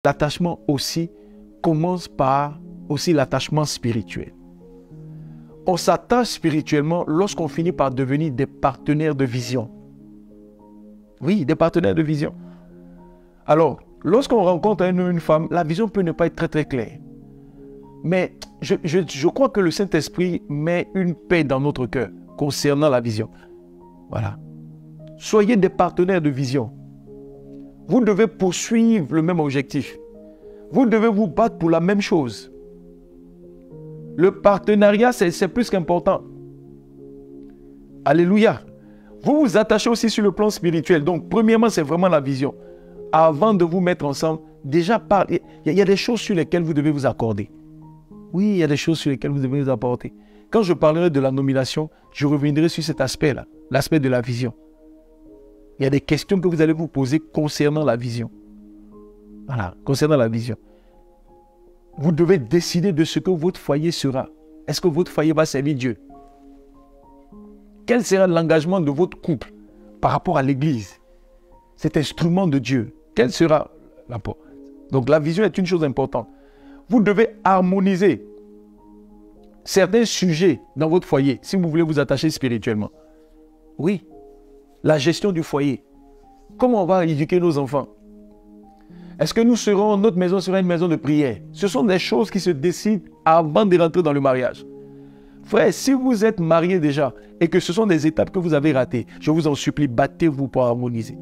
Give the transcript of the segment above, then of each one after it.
L'attachement aussi commence par aussi l'attachement spirituel. On s'attache spirituellement lorsqu'on finit par devenir des partenaires de vision. Oui, des partenaires de vision. Alors, lorsqu'on rencontre un homme, une femme, la vision peut ne pas être très très claire. Mais je crois que le Saint-Esprit met une paix dans notre cœur concernant la vision. Voilà. Soyez des partenaires de vision. Vous devez poursuivre le même objectif. Vous devez vous battre pour la même chose. Le partenariat, c'est plus qu'important. Alléluia. Vous vous attachez aussi sur le plan spirituel. Donc, premièrement, c'est vraiment la vision. Avant de vous mettre ensemble, déjà, il y a des choses sur lesquelles vous devez vous accorder. Oui, il y a des choses sur lesquelles vous devez vous apporter. Quand je parlerai de la nomination, je reviendrai sur cet aspect-là, l'aspect de la vision. Il y a des questions que vous allez vous poser concernant la vision. Voilà, concernant la vision. Vous devez décider de ce que votre foyer sera. Est-ce que votre foyer va servir Dieu? Quel sera l'engagement de votre couple par rapport à l'Église? Cet instrument de Dieu, quel sera l'apport? Donc la vision est une chose importante. Vous devez harmoniser certains sujets dans votre foyer si vous voulez vous attacher spirituellement. Oui, la gestion du foyer. Comment on va éduquer nos enfants? Est-ce que notre maison sera une maison de prière? Ce sont des choses qui se décident avant de rentrer dans le mariage. Frère, si vous êtes marié déjà et que ce sont des étapes que vous avez ratées, je vous en supplie, battez-vous pour harmoniser.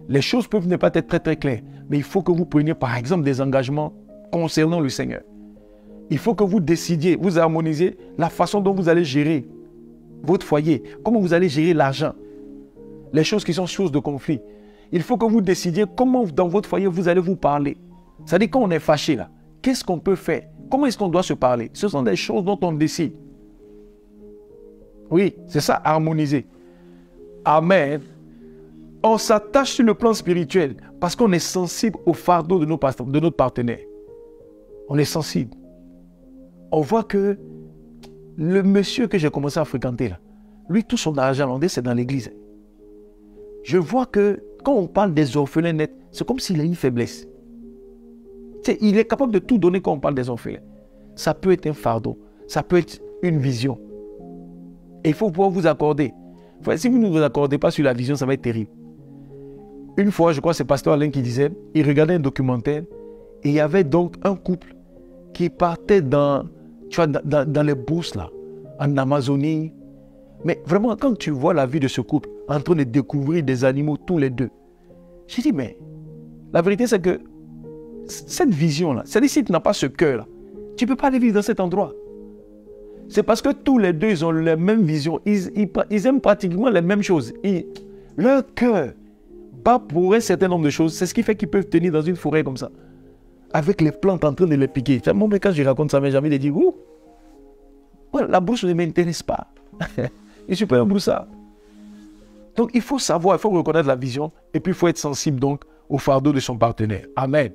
Les choses peuvent ne pas être très très claires, mais il faut que vous preniez par exemple des engagements concernant le Seigneur. Il faut que vous décidiez, vous harmonisiez la façon dont vous allez gérer votre foyer, comment vous allez gérer l'argent, les choses qui sont source de conflit. Il faut que vous décidiez comment dans votre foyer vous allez vous parler. C'est-à-dire quand on est fâché là, qu'est-ce qu'on peut faire? Comment est-ce qu'on doit se parler? Ce sont des choses dont on décide. Oui, c'est ça, harmoniser. Amen. On s'attache sur le plan spirituel parce qu'on est sensible au fardeau de notre partenaire. On est sensible. On voit que le monsieur que j'ai commencé à fréquenter là, lui, tout son argent, c'est dans l'église. Je vois que quand on parle des orphelins nets, c'est comme s'il a une faiblesse. Il est capable de tout donner quand on parle des orphelins. Ça peut être un fardeau, ça peut être une vision. Et il faut pouvoir vous accorder. Si vous ne vous accordez pas sur la vision, ça va être terrible. Une fois, je crois que c'est Pasteur Alain qui disait, il regardait un documentaire et il y avait donc un couple qui partait dans les bourses là, en Amazonie. Mais vraiment, quand tu vois la vie de ce couple en train de découvrir des animaux tous les deux, j'ai dit, mais la vérité c'est que cette vision-là, c'est-à-dire si tu n'as pas ce cœur-là, tu ne peux pas aller vivre dans cet endroit. C'est parce que tous les deux, ils ont la même vision. Ils aiment pratiquement les mêmes choses. Leur cœur bat pour un certain nombre de choses. C'est ce qui fait qu'ils peuvent tenir dans une forêt comme ça, avec les plantes en train de les piquer. Moi, quand je raconte ça, j'ai envie de dire, ouh, la brousse ne m'intéresse pas. Je suis pas un broussard. Donc, il faut savoir, il faut reconnaître la vision et puis il faut être sensible donc au fardeau de son partenaire. Amen.